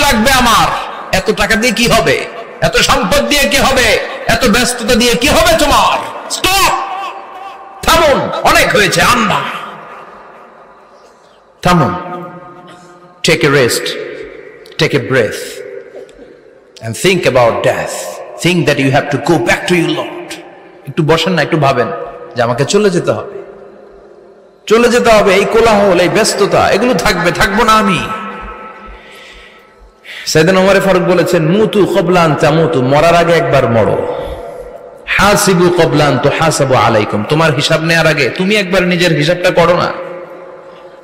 লাগবে আমার, এত টাকা দিয়ে কি হবে, এত সম্পদ দিয়ে কি হবে, এত ব্যস্ততা দিয়ে কি হবে তোমার? স্টপ, থামুন, অনেক হয়েছে। আন্না, থামুন, take a rest, take a breath and think about death. Think that you have to go back to your Lord. একটু বসেন না, একটু ভাবেন যে আমাকে চলে যেতে হবে, চলে যেতে হবে। এই কোলাহল, এই ব্যস্ততা, এগুলো থাকবে, থাকবো না আমি। সাইয়েদনা ওমর ফারুক বলেছেন, মুতু ক্বাবলা আন তামুতু, মরার আগে একবার মরো। হাসিবু ক্বাবলা আন তুহাসাবু আলাইকুম, তোমার হিসাব নেওয়ার আগে তুমি একবার নিজের হিসাবটা করো না।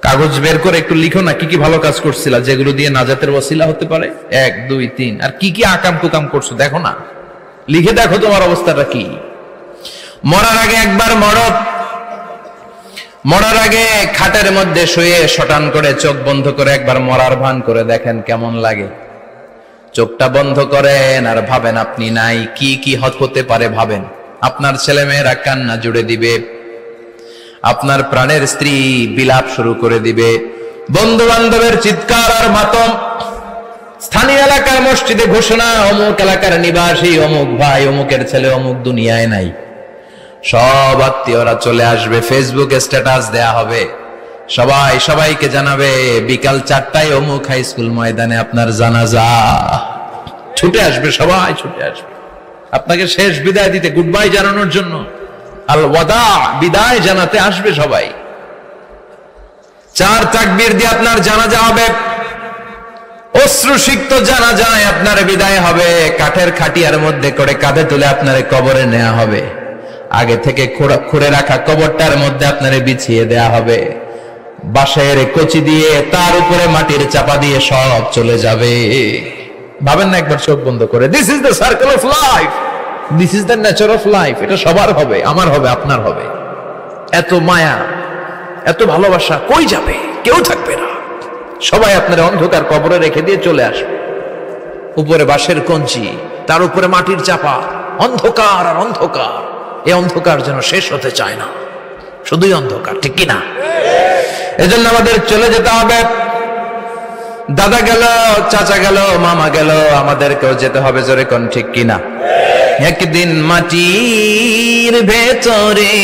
কাগজ বের করে একটু লিখো না কি কি ভালো কাজ করছিলা, যেগুলো দিয়ে নাজাতের ওসিলা হতে পারে, 1 2 3, আর কি কি আকাম কুকাম করছো দেখো না, লিখে দেখো তোমার অবস্থাটা কি। মরার আগে একবার মরো। মরার আগে খাটের মধ্যে শুয়ে শটান করে চোখ বন্ধ করে একবার মরার ভান করে দেখেন কেমন লাগে। চোখটা বন্ধ করেন আর ভাবেন আপনি নাই, কি কি হতে পারে ভাবেন। আপনার ছেলে মেয়েরা কান্না জুড়ে দিবে, আপনার প্রাণের স্ত্রী বিলাপ শুরু করে দিবে, বন্ধু বান্ধবের চিৎকার আর মাতম, স্থানীয় এলাকার মসজিদে ঘোষণা, অমুক এলাকার নিবাসী অমুক ভাই অমুকের ছেলে অমুক দুনিয়ায় নাই। সব আত্মীয়রা চলে আসবে, ফেসবুকে স্ট্যাটাস দেয়া হবে, সবাই সবাইকে জানাবে বিকাল 4টায় অমুক হাই স্কুল ময়দানে আপনার জানাজা। ছুটে আসবে, সবাই ছুটে আসবে আপনাকে শেষ বিদায় দিতে, গুড বাই জানানোর জন্য, আল ওয়াদা, বিদায় জানাতে আসবে সবাই। 4 তাকবীর দিয়ে আপনার জানাজা হবে, অশ্রুসিক্ত জানাজায় আপনার বিদায় হবে। কাঠের খাটিয়ার মধ্যে করে কাঁধে তুলে আপনার কবরে নেওয়া হবে। আগে থেকে খুঁড়ে রাখা কবরটার মধ্যে আপনারে বিছিয়ে দেয়া হবে। বাঁশের কচি দিয়ে তার উপরে মাটির চাপা দিয়ে সব চলে যাবে। ভাবেন না একবার চোখ বন্ধ করে, this is the circle of life, this is the nature of life. এটা সবার হবে, আমার হবে, আপনার হবে। এত মায়া, এত ভালোবাসা কই যাবে? কেউ থাকবে না, সবাই আপনার অন্ধকার কবরে রেখে দিয়ে চলে আসবে। উপরে বাঁশের কঞ্চি, তার উপরে মাটির চাপা, অন্ধকার আর অন্ধকার। এই অন্ধকার যেন শেষ হতে চায় না, শুধুই অন্ধকার, ঠিক কিনা? এজন্য আমাদের চলে যেতে হবে। দাদা গেল, চাচা গেল, মামা গেল, আমাদেরকেও যেতে হবে, জোরে কোন ঠিক কিনা? একদিন মাটির ভেতরে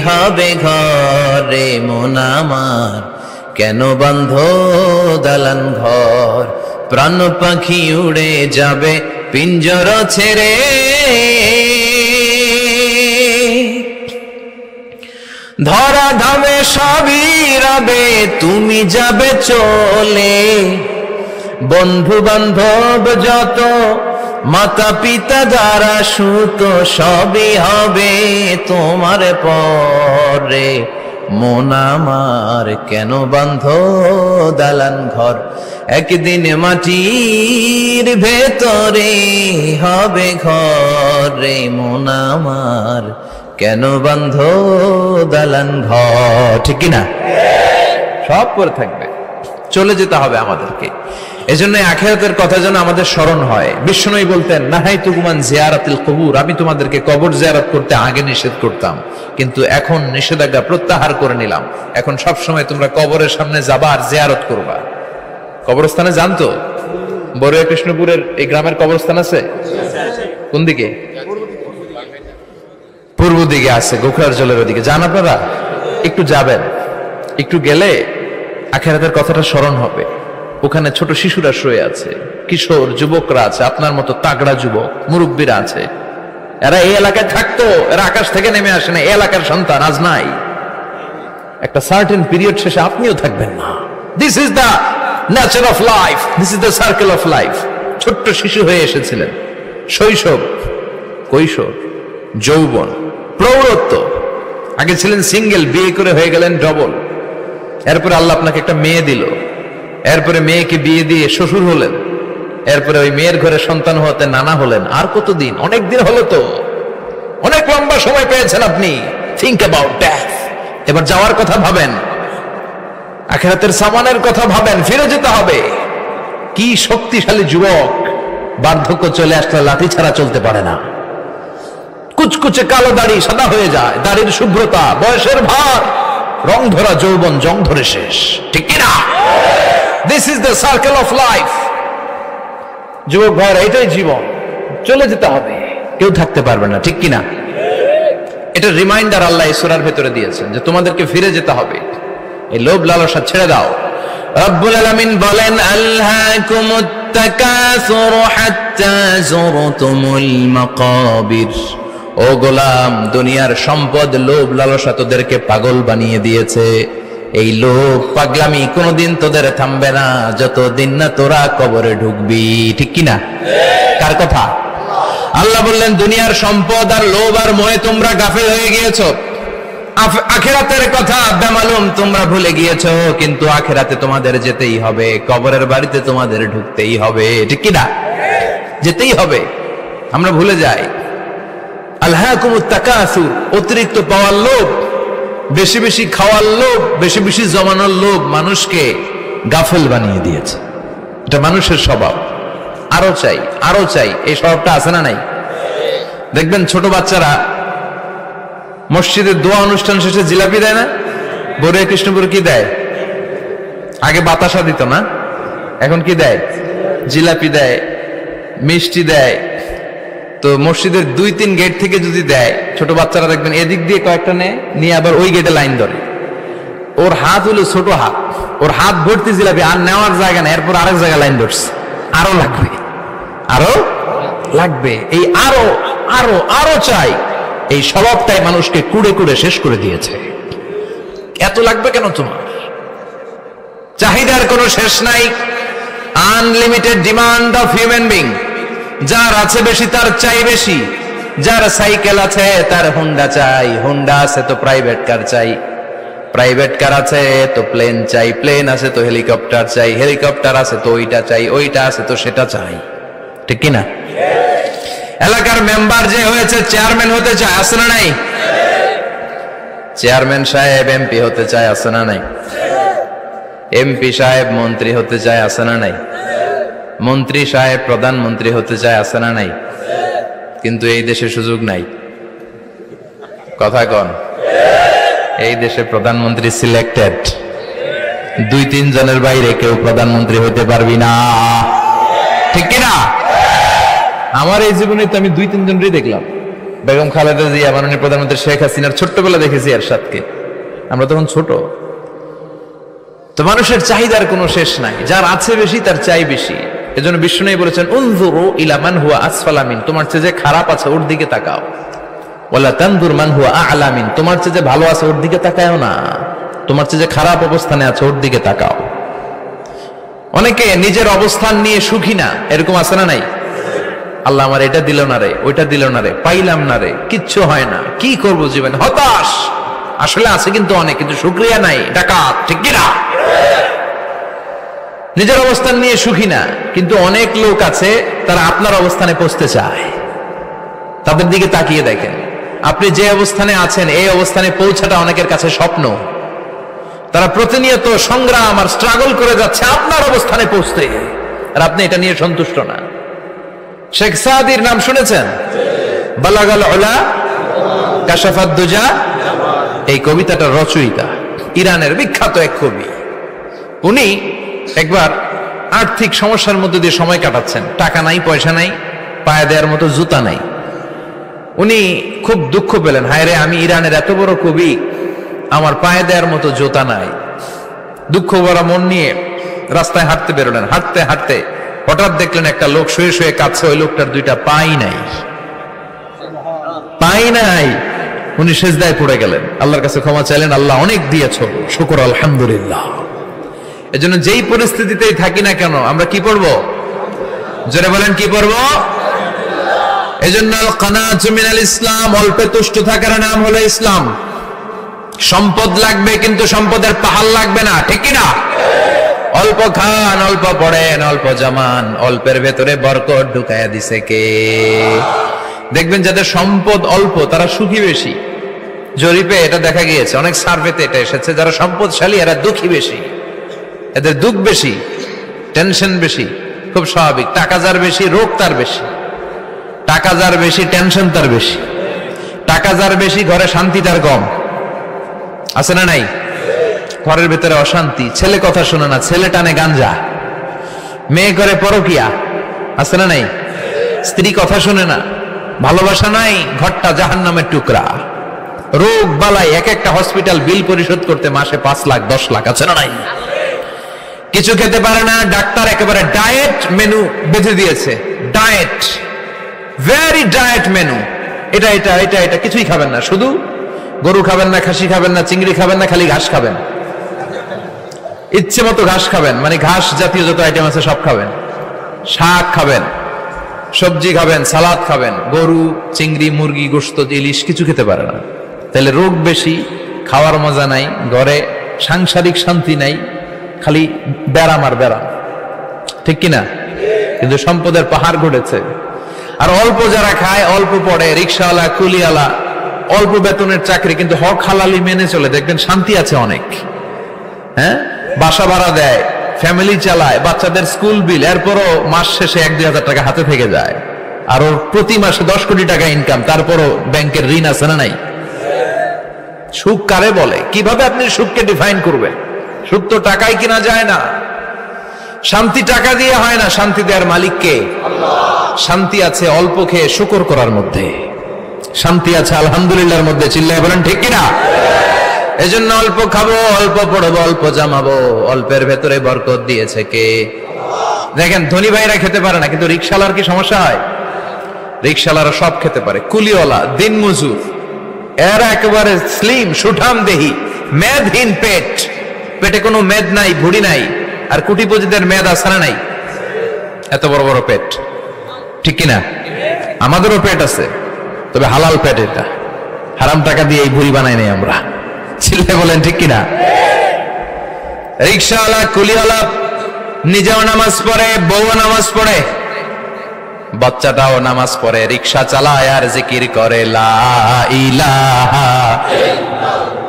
হবে ঘরে মন আমার, কেন বান্ধ দালান ঘর, প্রাণ পাখি উড়ে যাবে পিঞ্জর ছেড়ে। ধরা ধামে সবই রবে, তুমি যাবে চলে, বন্ধু বান্ধব যত, মাতা পিতা যারা সুত, সবই হবে তোমার পরে। মন আমার কেন বান্ধ দালান ঘর, একদিন মাটির ভেতরে হবে ঘরে মন আমার, কেন বান্ধ দালান ঘর, ঠিক কিনা? সব পরে থাকবে, চলে যেতে হবে আমাদেরকে। এজন্য আখিরাতের কথা যেন আমাদের স্মরণ হয়। বিষ্ণুই বলতেন, নাহাইতুকুমান জিয়ারাতিল কবুর, আমি তোমাদেরকে কবর জিয়ারত করতে আগে নিষেধ করতাম, কিন্তু এখন নিষেধাজ্ঞা প্রত্যাহার করে নিলাম। এখন সব সময় তোমরা কবরের সামনে যাবা আর জিয়ারত করবা। কবরস্থানে জানতো বড়ুয়া কৃষ্ণপুরের এই গ্রামের কবরস্থান আছে কোন দিকে? পূর্ব দিকে আছে, গোখরার জলের ওদিকে। যান আপনারা, একটু যাবেন, একটু গেলে আখিরাতের কথাটা স্মরণ হবে। ওখানে ছোট শিশুরা শুয়ে আছে, কিশোর যুবকরা আছে, আপনার মতো তাগড়া যুবক মুরব্বীরা আছে। এরা এই এলাকায় থাকতো, এরা আকাশ থেকে নেমে আসে না, এই এলাকার সন্তান আজ নাই। একটা সার্টেন পিরিয়ড শেষে আপনিও থাকবেন না। This is the nature of life, this is the circle of life. ছোট্ট শিশু হয়ে এসেছিলেন, শৈশব, কৈশোর, যৌবন, প্রৌঢ়ত্ব। আগে ছিলেন সিঙ্গেল, বিয়ে করে হয়ে গেলেন ডবল। এরপরে আল্লাহ আপনাকে একটা মেয়ে দিল, এরপরে মেয়েকে বিয়ে দিয়ে শ্বশুর হলেন, এরপরে ওই মেয়ের ঘরে সন্তান হতে নানা হলেন। আর কতদিন? অনেক দিন হলো তো, অনেক লম্বা সময় পেয়েছেন আপনি। Think about death. এবার যাওয়ার কথা ভাবেন, আখিরাতের সামানের কথা ভাবেন, ফিরে যেতে হবে। কি শক্তিশালী যুবক, বার্ধক্য চলে আসলে লাঠি ছাড়া চলতে পারে না। কুচকুচে কালো দাড়ি সাদা হয়ে যায়, দাড়ির শুভ্রতা, বয়সের ভার, রং ধরা যৌবন জং ধরে শেষ, ঠিক কিনা? This is the circle of life. যুবক ভাইরা, এটাই জীবন, চলে যেতে হবে, কেউ থাকতে পারবে না, ঠিক কিনা? এটা রিমাইন্ডার আল্লাহ এই সূরার ভেতরে দিয়েছেন যে তোমাদেরকে ফিরে যেতে হবে, এই লোভ লালসা ছেড়ে দাও। রব্বুল আলামিন বলেন, আলহাকুমুত তাকাসুর হাত্তা যুরতুমুল মাকাবির। ও গোলাম, দুনিয়ার সম্পদ, লোভ লালসা তোদেরকে পাগল বানিয়ে দিয়েছে। এই লোভ পাগলামি কোনোদিন তোদের থামবে না যতদিন না তোরা কবরে ঢুকবি, ঠিক কিনা? কার কথা? আল্লাহ বললেন, দুনিয়ার সম্পদ আর লোভ আর মোহে তোমরা গাফেল হয়ে গিয়েছো, আখিরাতের কথা বেমালুম তোমরা ভুলে গিয়েছো। কিন্তু আখিরাতে তোমাদের যেতেই হবে, কবরের বাড়িতে তোমাদের ঢুকতেই হবে, ঠিক কিনা? যেতেই হবে, আমরা ভুলে যাই। আলহাকুমুত তাকাসুর, অতিরিক্ত পাওয়ার লোভ, বেশি বেশি খাওয়ার লোভ, বেশি বেশি জমানোর লোভ মানুষকে গাফেল বানিয়ে দিয়েছে। এটা মানুষের স্বভাব, আরো চাই আরো চাই, এই স্বভাবটা আছে না নাই? দেখবেন ছোট বাচ্চারা মসজিদের দোয়া অনুষ্ঠান শেষে জিলাপি দেয় না? বড়িয়া কৃষ্ণপুর কি দেয়? আগে বাতাসা দিত না, এখন কি দেয়? জিলাপি দেয়, মিষ্টি দেয়। তো মসজিদের 2-3 গেট থেকে যদি দেয়, ছোট বাচ্চারা দেখবেন এদিক দিয়ে কয়েকটা নিয়ে আবার ওই গেটে লাইন ধরে। ওর হাত হলো ছোট হাত, ওর হাত ভর্তি জিলাপি, আর নেওয়ার জায়গা না, এরপর আরেক জায়গায় লাইন ধরছে, আরো লাগবে আরো লাগবে, এই আরো আরো আরো চাই। এই স্বভাবটাই মানুষকে কুড়ে কুড়ে শেষ করে দিয়েছে। এত লাগবে কেন তোমার? চাহিদার কোনো শেষ নাই, unlimited demand of human being. যার আছে বেশি তার চাই বেশি, যার সাইকেল আছে তার হুন্ডা চাই, হুন্ডা আছে তো প্রাইভেট কার চাই, প্রাইভেট কার আছে তো প্লেন চাই, প্লেন আছে তো হেলিকপ্টার চাই, হেলিকপ্টার আছে তো ওইটা চাই, ওইটা আছে তো সেটা চাই, ঠিক কিনা? এলাকার মেম্বার যে হয়েছে চেয়ারম্যান হতে চায়, আছে না নাই? চেয়ারম্যান সাহেব এমপি হতে চায়, আছে না নাই? এমপি সাহেব মন্ত্রী হতে চায়, আছে না নাই? মন্ত্রী সাহেব প্রধানমন্ত্রী হতে চায়, আছে না নাই? কিন্তু এই দেশে সুযোগ নাই, কথা কন। এই দেশে প্রধানমন্ত্রী সিলেক্টেড, 2-3 জনের বাইরে কেউ প্রধানমন্ত্রী হতে পারবি না, ঠিক কিনা? আমার এই জীবনে তো আমি 2-3 জনই দেখলাম। বেগম খালেদা জিয়া, মাননীয় প্রধানমন্ত্রী শেখ হাসিনার ছোট্টবেলা দেখেছি এরশাদকে, আমরা তখন ছোট। তো মানুষের চাহিদার কোনো শেষ নাই, যার আছে বেশি তার চাই বেশি। এজন্য বিষ্ণু বলেছেন, উনজুরু ইলা মান হুয়া আসফালা মিন, তোমার চেয়ে যে খারাপ আছে ওর দিকে তাকাও। ওয়ালা তানজুর মান হুয়া আ'লা মিন, তোমার চেয়ে যে ভালো আছে ওর দিকে তাকায়ও না, তোমার চেয়ে যে খারাপ অবস্থানে আছে ওর দিকে তাকাও। অনেকে নিজের অবস্থান নিয়ে সুখী না, এরকম আছে না নাই? আল্লাহ আমার এটা দিল না রে, ওইটা দিল না রে, পাইলাম না রে, কিচ্ছু হয় না, কি করবো জীবনে, হতাশ। আসলে আছে কিন্তু অনেক, কিন্তু শুকরিয়া নাই, ডাকাত, ঠিক কিনা? নিজের অবস্থান নিয়ে সুখী না, কিন্তু অনেক লোক আছে তারা আপনার অবস্থানে পৌঁছতে চায়। তাদের দিকে তাকিয়ে দেখেন, আপনি যে অবস্থানে আছেন এই অবস্থানে পৌঁছাটা অনেকের কাছে স্বপ্ন। তারা প্রতিনিয়ত সংগ্রাম আর স্ট্রাগল করে যাচ্ছে আপনার অবস্থানে পৌঁছতে, আর আপনি এটা নিয়ে সন্তুষ্ট না। শেখ সাদির নাম শুনেছেন? বালাগাল উলা কাশাফাদ দুজা, এই কবিতাটার রচয়িতা ইরানের বিখ্যাত এক কবি। উনি একবার আর্থিক সমস্যার মধ্যে দিয়ে সময় কাটাচ্ছেন, টাকা নাই, পয়সা নাই, পায়ে দেওয়ার মতো জুতা নাই। উনি খুব দুঃখ পেলেন, হায় রে, আমি ইরানের এত বড় কবি, আমার পায়ে দেওয়ার মতো জুতা নাই। দুঃখ ভরা মন নিয়ে রাস্তায় হাঁটতে বেরোলেন। হাঁটতে হাঁটতে হঠাৎ দেখলেন একটা লোক শুয়ে শুয়ে কাঁদছে, ওই লোকটার 2টা পাই নাই, পাই নাই। উনি সেজদায় পড়ে গেলেন, আল্লাহর কাছে ক্ষমা চাইলেন, আল্লাহ অনেক দিয়েছো, শুকর আলহামদুলিল্লাহ। এজন্য যেই পরিস্থিতিতেই থাকি না কেন আমরা কি পড়বো? জোরে বলেন, কি পড়বো? এজন্য আল কানাতু মিনাল ইসলাম, অল্পে তুষ্ট থাকার নাম হলো ইসলাম। সম্পদ লাগবে কিন্তু সম্পদের পাহাড় লাগবে না, ঠিক কি না? অল্প খান, অল্প পড়েন, অল্প জমান, অল্পের ভেতরে বরকত ঢুকায়া দিছে কে? দেখবেন যাদের সম্পদ অল্প তারা সুখী বেশি। জরিপে এটা দেখা গিয়েছে, অনেক সার্ভেতে এটা এসেছে, যারা সম্পদশালী এরা দুঃখী বেশি, এদের দুঃখ বেশি, টেনশন বেশি। খুব স্বাভাবিক, টাকা যার বেশি রোগ তার বেশি, টাকা যার বেশি টেনশন তার বেশি, টাকা যার বেশি ঘরে শান্তি তার কম, আছে না নাই? ঘরের ভেতরে অশান্তি, ছেলে কথা শোনে না, ছেলে টানে গাঞ্জা, মেয়ে করে পরকিয়া, আছে না নাই? স্ত্রী কথা শুনে না, ভালোবাসা নাই, ঘরটা জাহান্নামের টুকরা। রোগ বালাই, এক একটা হসপিটাল বিল পরিশোধ করতে মাসে 5 লাখ 10 লাখ, আছে না নাই? কিছু খেতে পারে না, ডাক্তার একেবারে ডায়েট মেনু বেঁধে দিয়েছে। ডায়েট, ভেরি ডায়েট মেনু, এটা এটা এটা এটা কিছুই খাবেন না, শুধু গরু খাবেন না, খাসি খাবেন না, চিংড়ি খাবেন না, খালি ঘাস খাবেন, ইচ্ছে মতো ঘাস খাবেন, মানে ঘাস জাতীয় যত আইটেম আছে সব খাবেন, শাক খাবেন, সবজি খাবেন, সালাদ খাবেন, গরু চিংড়ি মুরগি গোশত ইলিশ কিছু খেতে পারে না। তাহলে রোগ বেশি, খাওয়ার মজা নাই, ঘরে সাংসারিক শান্তি নাই, খালি ব্যারাম আর ব্যারাম, ঠিক কিনা? কিন্তু সম্পদের পাহাড় ঘটেছে। আর অল্প যারা খায়, অল্প পড়ে, রিক্সাওয়ালা কুলিওয়ালা, অল্প বেতনের চাকরি, কিন্তু হক হালালি মেনে চলে, দেখবেন শান্তি আছে অনেক। হ্যাঁ, বাসা ভাড়া দেয়, ফ্যামিলি চালায়, বাচ্চাদের স্কুল বিল, এরপরও মাস শেষে 1-2 হাজার টাকা হাতে থেকে যায়। আর ওর প্রতি মাসে 10 কোটি টাকা ইনকাম, তারপরও ব্যাংকের ঋণ আছে না নাই? সুখ কারে বলে? কিভাবে আপনি সুখকে ডিফাইন করবেন? সুখ তো টাকায় কিনা যায় না, শান্তি টাকা দিয়ে হয় না, শান্তি দেওয়ার মালিক কে? আল্লাহ। শান্তি আছে অল্প খেয়ে শুকর করার মধ্যে, শান্তি আছে আলহামদুলিল্লাহর মধ্যে, চিল্লায় বলেন ঠিক কিনা? এজন্য অল্প খাবো, অল্প পড়বো, অল্প জামাবো, অল্পের ভেতরে বরকত দিয়েছে কে? দেখেন ধনী ভাইরা খেতে পারে না, কিন্তু রিকশালার কি সমস্যা হয়? রিকশালারা সব খেতে পারে, কুলিওয়ালা, দিন মজুর, এরা একেবারে স্লিম সুঠাম দেহি, মেদহীন পেট, পেটে কোনো মেদ নাই, ভুড়ি নাই। আর কোটিপতিদের মেদ আছে না নাই? এত বড় বড় পেট, ঠিক কিনা? আমাদেরও পেট আছে, তবে হালাল পেট, এটা হারাম টাকা দিয়ে এই ভুড়ি বানাই নাই আমরা, ছেলে বলেন ঠিক কিনা? রিকশাওয়ালা কুলিওয়ালা নিজেও নামাজ পড়ে, বউ নামাজ পড়ে, বাচ্চাটাও নামাজ পড়ে, রিকশা চালায় আর জিকির করে লা ইলাহা ইল্লাল্লাহ।